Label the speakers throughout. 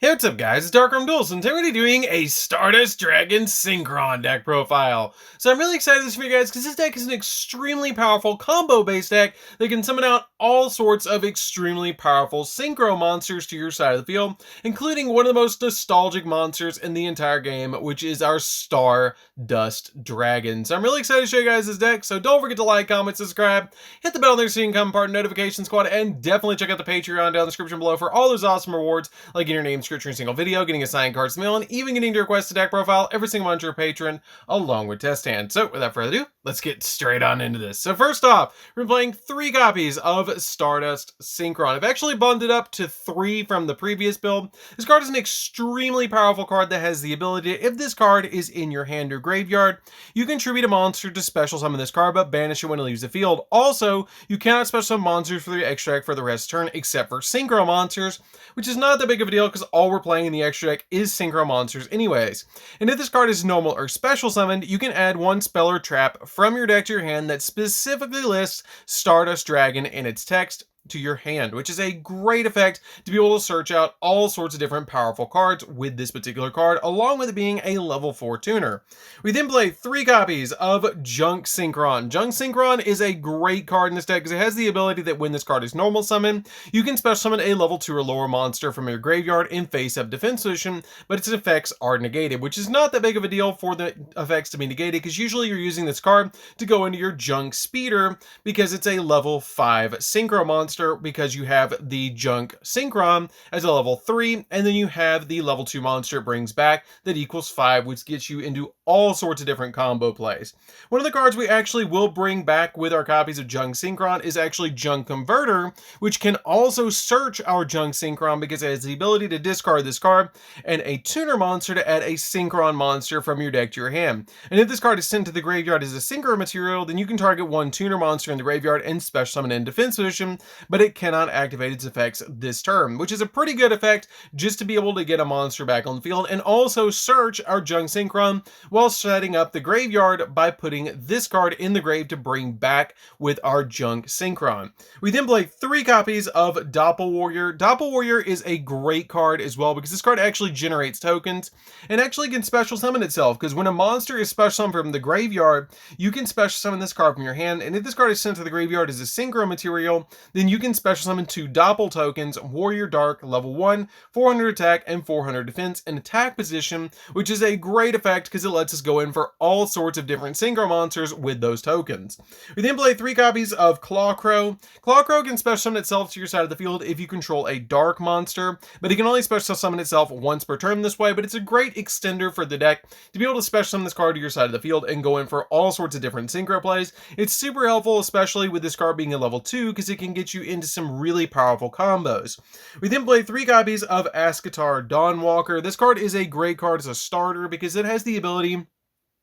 Speaker 1: Hey, what's up guys, it's DarkArmedDuelist, and today we're doing a Stardust Dragon Synchron deck profile. So I'm really excited this for you guys because this deck is an extremely powerful combo-based deck that can summon out all sorts of extremely powerful synchro monsters to your side of the field, including one of the most nostalgic monsters in the entire game, which is our Stardust Dragon. So I'm really excited to show you guys this deck, so don't forget to like, comment, subscribe, hit the bell there so you can become part of the notification squad, and definitely check out the Patreon down in the description below for all those awesome rewards, like getting your name in a single video, getting assigned cards in the mail, and even getting to request a deck profile every single month to your patron, along with test hands. So without further ado, let's get straight on into this. So first off, we're playing 3 copies of Stardust Synchron. I've actually bundled up to 3 from the previous build. This card is an extremely powerful card that has the ability to, if this card is in your hand or graveyard, you can tribute a monster to special summon this card, but banish it when it leaves the field. Also, you cannot special summon monsters for the extra deck for the rest of the turn, except for synchro monsters, which is not that big of a deal because all we're playing in the extra deck is synchro monsters anyways. And if this card is normal or special summoned, you can add 1 spell or trap from your deck to your hand that specifically lists Stardust Dragon in its text to your hand, which is a great effect to be able to search out all sorts of different powerful cards with this particular card, along with it being a level 4 tuner. We then play 3 copies of Junk Synchron. Junk Synchron is a great card in this deck because it has the ability that when this card is normal summon, you can special summon a level 2 or lower monster from your graveyard in face-up defense position, but its effects are negated, which is not that big of a deal for the effects to be negated because usually you're using this card to go into your Junk Speeder because it's a level 5 synchro monster, because you have the Junk Synchron as a level 3, and then you have the level 2 monster it brings back that equals 5, which gets you into all sorts of different combo plays. One of the cards we actually will bring back with our copies of Junk Synchron is actually Junk Converter, which can also search our Junk Synchron because it has the ability to discard this card and a tuner monster to add a Synchron monster from your deck to your hand. And if this card is sent to the graveyard as a synchro material, then you can target 1 tuner monster in the graveyard and special summon in defense position, but it cannot activate its effects this turn, which is a pretty good effect just to be able to get a monster back on the field and also search our Junk Synchron while setting up the graveyard by putting this card in the grave to bring back with our Junk Synchron. We then play 3 copies of Doppel Warrior. Doppel Warrior is a great card as well because this card actually generates tokens and actually can special summon itself, because when a monster is special summoned from the graveyard, you can special summon this card from your hand, and if this card is sent to the graveyard as a synchro material, then you can special summon 2 Doppel tokens, Warrior Dark, level 1, 400 attack and 400 defense in attack position, which is a great effect because it lets us go in for all sorts of different synchro monsters with those tokens. We then play 3 copies of Clawcrow. Clawcrow can special summon itself to your side of the field if you control a dark monster, but it can only special summon itself once per turn this way, but it's a great extender for the deck to be able to special summon this card to your side of the field and go in for all sorts of different synchro plays. It's super helpful, especially with this card being a level 2, because it can get you into some really powerful combos. We then play 3 copies of Ascatar Dawnwalker. This card is a great card as a starter because it has the ability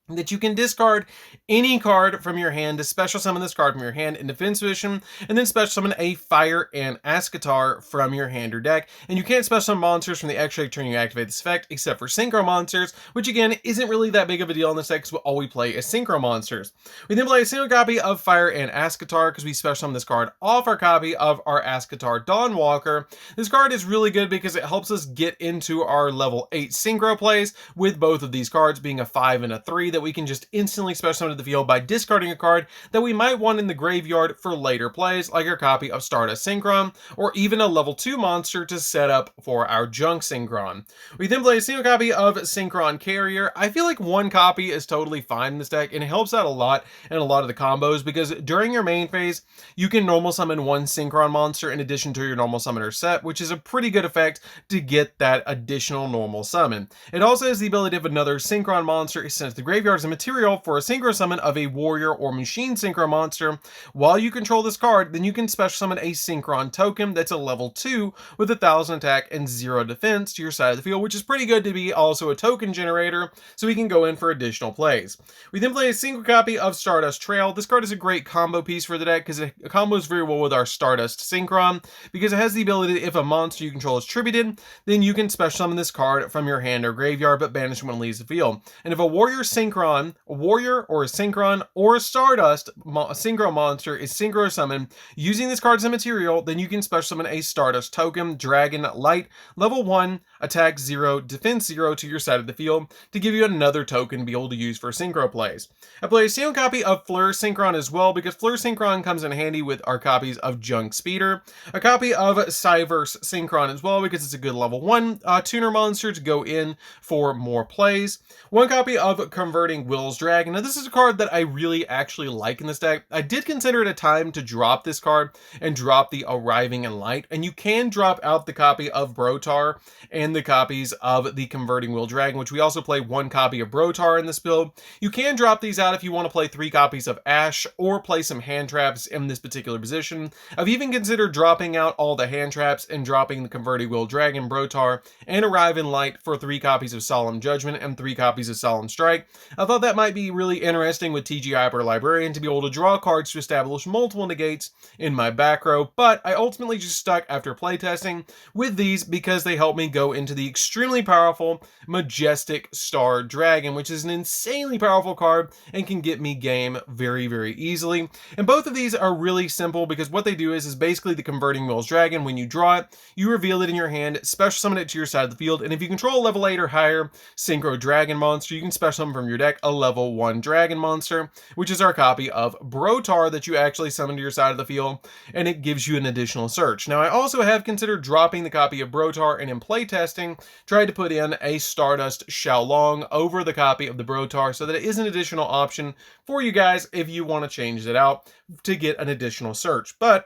Speaker 1: that you can discard any card from your hand to special summon this card from your hand in defense position, and then special summon a Fire and Ascatar from your hand or deck. And you can't special summon monsters from the extra deck turn you activate this effect, except for synchro monsters, which again isn't really that big of a deal in this deck because all we play is synchro monsters. We then play a single copy of Fire and Ascatar because we special summon this card off our copy of our Ascatar Dawnwalker. This card is really good because it helps us get into our level 8 synchro plays with both of these cards being a 5 and a 3 that we can just instantly special summon to the field by discarding a card that we might want in the graveyard for later plays, like our copy of Stardust Synchron, or even a level 2 monster to set up for our Junk Synchron. We then play a single copy of Synchron Carrier. I feel like 1 copy is totally fine in this deck, and it helps out a lot in a lot of the combos because during your main phase, you can normal summon 1 Synchron monster in addition to your normal summoner set, which is a pretty good effect to get that additional normal summon. It also has the ability of another Synchron monster is sent to the graveyard as a material for a synchro summon of a warrior or machine synchro monster. While you control this card, then you can special summon a Synchron token that's a level 2 with 1000 attack and 0 defense to your side of the field, which is pretty good to be also a token generator, so we can go in for additional plays. We then play a single copy of Stardust Trail. This card is a great combo piece for the deck because it combos very well with our Stardust Synchron, because it has the ability that if a monster you control is tributed, then you can special summon this card from your hand or graveyard but banish it when it leaves the field. And if a warrior synchron Synchron, a Warrior or a Synchron or a Stardust Synchro monster is Synchro summoned using this card as a material, then you can special summon a Stardust token, Dragon, Light, level 1, attack 0, defense 0 to your side of the field to give you another token to be able to use for Synchro plays. I play a single copy of Fleur Synchron as well because Fleur Synchron comes in handy with our copies of Junk Speeder, a copy of Cyverse Synchron as well because it's a good level 1 tuner monster to go in for more plays, one copy of Converting Will's Dragon. Now this is a card that I really actually like in this deck. I did consider it a time to drop this card and drop the Arriving in Light, and you can drop out the copy of Brotar and the copies of the Converting Will Dragon, which we also play one copy of Brotar in this build. You can drop these out if you want to play 3 copies of Ash or play some hand traps in this particular position. I've even considered dropping out all the hand traps and dropping the Converting Will Dragon, Brotar, and Arrive in Light for 3 copies of Solemn Judgment and 3 copies of Solemn Strike. I thought that might be really interesting with TG Hyper Librarian to be able to draw cards to establish multiple negates in my back row, but I ultimately just stuck after playtesting with these because they help me go into the extremely powerful Majestic Star Dragon, which is an insanely powerful card and can get me game very, very easily. And both of these are really simple because what they do is basically the Converting Will's Dragon. When you draw it, you reveal it in your hand, special summon it to your side of the field, and if you control a level 8 or higher Synchro Dragon monster, you can special summon from your deck a level 1 Dragon monster, which is our copy of Brotar that you actually summon to your side of the field, and it gives you an additional search. Now I also have considered dropping the copy of Brotar, and in playtesting tried to put in a Stardust Xiaolong over the copy of the Brotar so that it is an additional option for you guys if you want to change it out to get an additional search. But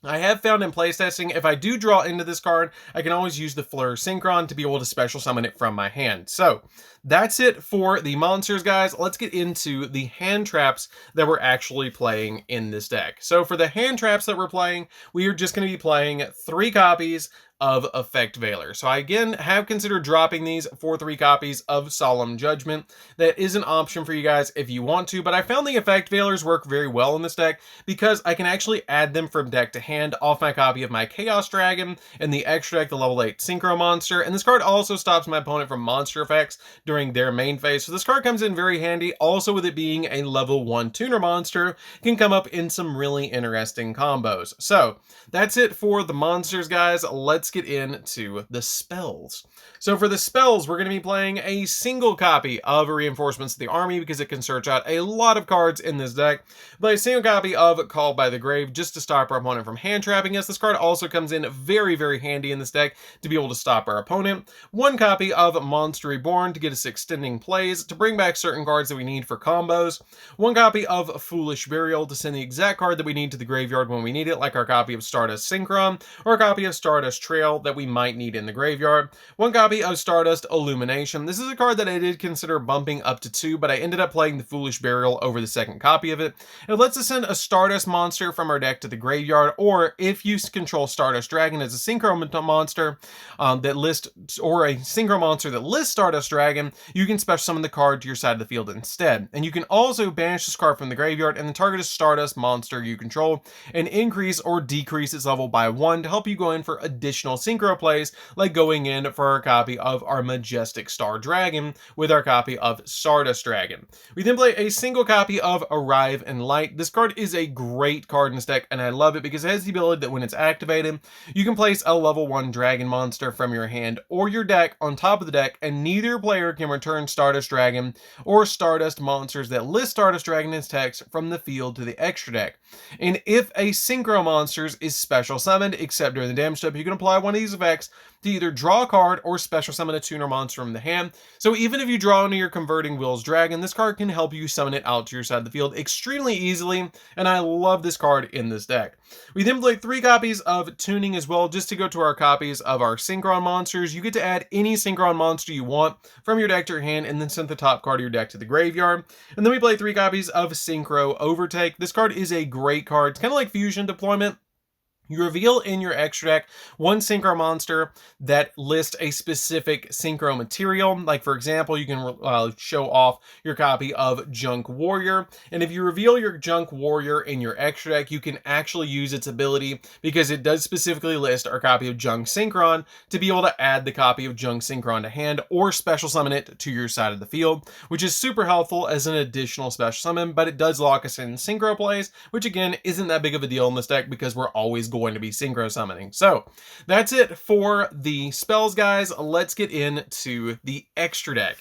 Speaker 1: I have found in playtesting, if I do draw into this card, I can always use the Fleur Synchron to be able to special summon it from my hand. So that's it for the monsters, guys. Let's get into the hand traps that we're actually playing in this deck. So for the hand traps that we're playing, we are just going to be playing 3 copies of Effect Veiler. So I again have considered dropping these for 3 copies of Solemn Judgment. That is an option for you guys if you want to, but I found the Effect Veilers work very well in this deck because I can actually add them from deck to hand off my copy of my Chaos Dragon and the extra deck, the level 8 Synchro monster. And this card also stops my opponent from monster effects during their main phase. So this card comes in very handy. Also, with it being a level 1 tuner monster, can come up in some really interesting combos. So that's it for the monsters, guys. Let's get into the spells. So for the spells, we're going to be playing a single copy of Reinforcements of the Army because it can search out a lot of cards in this deck. Play a single copy of Called by the Grave just to stop our opponent from hand trapping us. This card also comes in very, very handy in this deck to be able to stop our opponent. One copy of Monster Reborn to get us extending plays to bring back certain cards that we need for combos. One copy of Foolish Burial to send the exact card that we need to the graveyard when we need it, like our copy of Stardust Synchron or a copy of Stardust Trail that we might need in the graveyard. One copy of Stardust Illumination. This is a card that I did consider bumping up to 2, but I ended up playing the Foolish Burial over the second copy of it. It lets us send a Stardust monster from our deck to the graveyard, or if you control Stardust Dragon as a Synchro monster that lists, or a Synchro monster that lists Stardust Dragon, you can special summon the card to your side of the field instead. And you can also banish this card from the graveyard and then target a Stardust monster you control and increase or decrease its level by 1 to help you go in for additional Synchro plays, like going in for our copy of our Majestic Star Dragon with our copy of Stardust Dragon. We then play a single copy of Arrive in Light. This card is a great card in this deck, and I love it because it has the ability that when it's activated, you can place a level 1 dragon monster from your hand or your deck on top of the deck, and neither player can return Stardust Dragon or Stardust monsters that list Stardust Dragon as text from the field to the extra deck. And if a Synchro monsters is special summoned, except during the damage step, you can apply one of these effects to either draw a card or special summon a tuner monster from the hand. So even if you draw into your Converting Will's Dragon, this card can help you summon it out to your side of the field extremely easily, and I love this card in this deck. We then play 3 copies of Tuning as well, just to go to our copies of our Synchron monsters. You get to add any Synchron monster you want from your deck to your hand, and then send the top card of your deck to the graveyard. And then we play 3 copies of Synchro Overtake. This card is a great card. It's kind of like Fusion Deployment, You reveal in your extra deck one synchro monster that lists a specific synchro material. Like, for example, you can show off your copy of Junk Warrior. And if you reveal your Junk Warrior in your extra deck, you can actually use its ability, because it does specifically list our copy of Junk Synchron, to be able to add the copy of Junk Synchron to hand or special summon it to your side of the field, which is super helpful as an additional special summon, but it does lock us in synchro plays, which again isn't that big of a deal in this deck because we're always going to be synchro summoning. So that's it for the spells, guys. Let's get into the extra deck.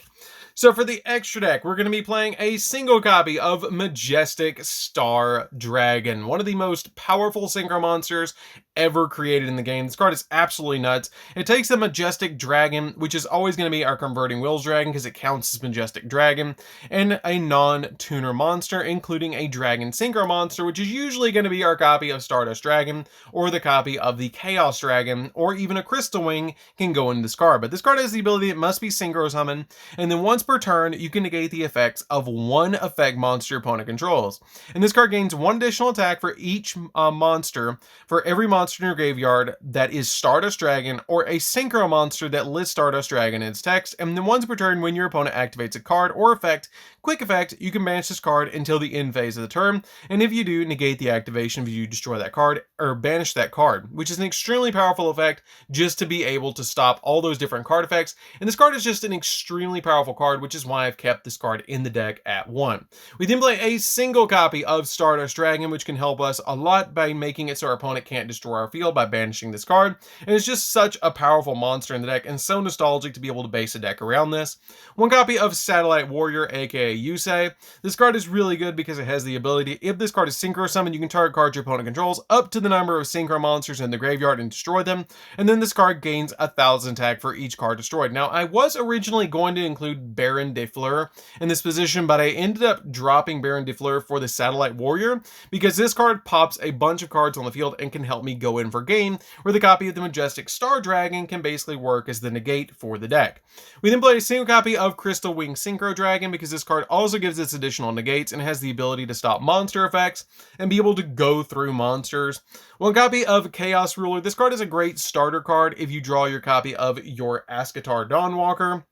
Speaker 1: So for the extra deck, we're going to be playing a single copy of Majestic Star Dragon, one of the most powerful synchro monsters ever created in the game. This card is absolutely nuts. It takes a Majestic Dragon, which is always going to be our Converting Wills Dragon because it counts as Majestic Dragon, and a non-tuner monster, including a Dragon Synchro monster, which is usually going to be our copy of Stardust Dragon, or the copy of the Chaos Dragon, or even a Crystal Wing can go into this card. But this card has the ability it must be synchro summoned, and then once per turn, you can negate the effects of one effect monster your opponent controls. And this card gains one additional attack for each monster, for every monster in your graveyard that is Stardust Dragon, or a synchro monster that lists Stardust Dragon in its text. And then once per turn, when your opponent activates a card or effect, quick effect, you can banish this card until the end phase of the turn. And if you do, negate the activation if you destroy that card, or banish that card, which is an extremely powerful effect just to be able to stop all those different card effects. And this card is just an extremely powerful card, which is why I've kept this card in the deck at 1. We then play a single copy of Stardust Dragon, which can help us a lot by making it so our opponent can't destroy our field by banishing this card. And it's just such a powerful monster in the deck and so nostalgic to be able to base a deck around this. One copy of Satellite Warrior, aka Yusei. This card is really good because it has the ability, if this card is synchro summoned, you can target cards your opponent controls up to the number of synchro monsters in the graveyard and destroy them. And then this card gains 1,000 attack for each card destroyed. Now, I was originally going to include Baron de Fleur in this position, but I ended up dropping Baron de Fleur for the Satellite Warrior because this card pops a bunch of cards on the field and can help me go in for game, where the copy of the Majestic Star Dragon can basically work as the negate for the deck. We then play a single copy of Crystal Wing Synchro Dragon because this card also gives its additional negates and has the ability to stop monster effects and be able to go through monsters. One copy of Chaos Ruler. This card is a great starter card if you draw your copy of your Ascatar Dawnwalker,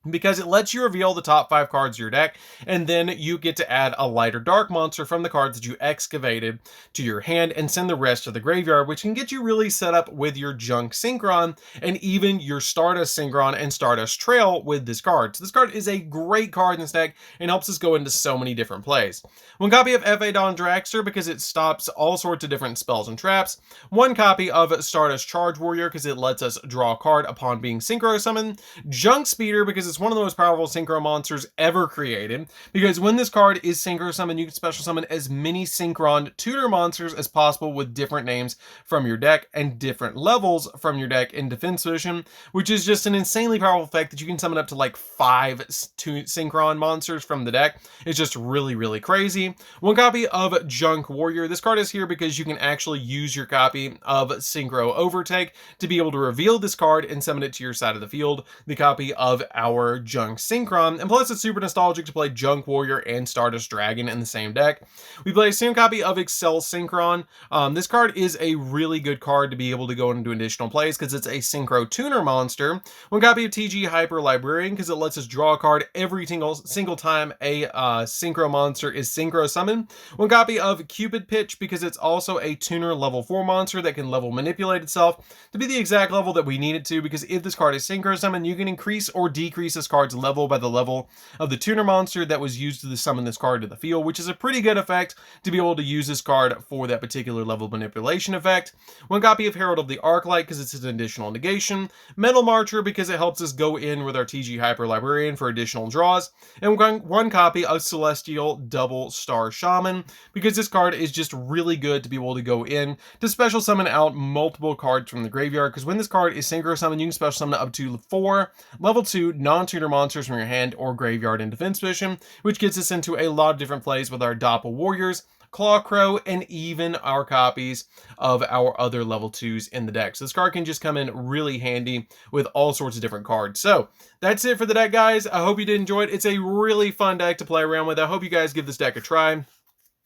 Speaker 1: because it lets you reveal the top 5 cards of your deck, and then you get to add a light or dark monster from the cards that you excavated to your hand and send the rest to the graveyard, which can get you really set up with your Junk Synchron and even your Stardust Synchron and Stardust Trail with this card. So this card is a great card in this deck and helps us go into so many different plays. One copy of Phaedon Dragster because it stops all sorts of different spells and traps. One copy of Stardust Charge Warrior because it lets us draw a card upon being synchro summoned. Junk Speeder because it's one of the most powerful synchro monsters ever created, because when this card is synchro summoned, you can special summon as many synchron tutor monsters as possible with different names from your deck and different levels from your deck in defense position, which is just an insanely powerful effect that you can summon up to like 5 synchron monsters from the deck. It's just really, really crazy. One copy of Junk Warrior. This card is here because you can actually use your copy of Synchro Overtake to be able to reveal this card and summon it to your side of the field, the copy of our Junk Synchron, and plus it's super nostalgic to play Junk Warrior and Stardust Dragon in the same deck. We play a single copy of Excel Synchron. This card is a really good card to be able to go into additional plays because it's a Synchro Tuner monster. One copy of TG Hyper Librarian because it lets us draw a card every single time a Synchro monster is Synchro summoned. One copy of Cupid Pitch because it's also a Tuner level 4 monster that can level manipulate itself to be the exact level that we need it to, because if this card is Synchro summoned, you can increase or decrease this card's level by the level of the tuner monster that was used to summon this card to the field, which is a pretty good effect to be able to use this card for that particular level manipulation effect. One copy of Herald of the Arclight because it's an additional negation. Metal Marcher because it helps us go in with our TG Hyper Librarian for additional draws. And one copy of Celestial Double Star Shaman because this card is just really good to be able to go in to special summon out multiple cards from the graveyard, because when this card is synchro summoned, you can special summon up to 4 level 2 non-tutor monsters from your hand or graveyard in defense position, which gets us into a lot of different plays with our Doppel Warriors, Clawcrow, and even our copies of our other level 2s in the deck. So this card can just come in really handy with all sorts of different cards. So that's it for the deck, guys. I hope you did enjoy it. It's a really fun deck to play around with. I hope you guys give this deck a try.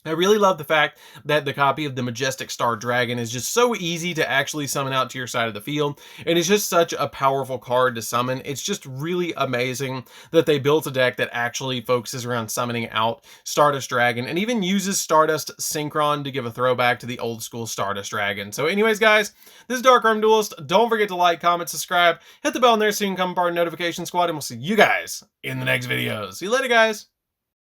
Speaker 1: I really love the fact that the copy of the Majestic Star Dragon is just so easy to actually summon out to your side of the field, and it's just such a powerful card to summon. It's just really amazing that they built a deck that actually focuses around summoning out Stardust Dragon, and even uses Stardust Synchron to give a throwback to the old school Stardust Dragon. So anyways, guys, this is DarkArmedDuelist. Don't forget to like, comment, subscribe, hit the bell in there so you can become part of the notification squad, and we'll see you guys in the next videos. See you later, guys!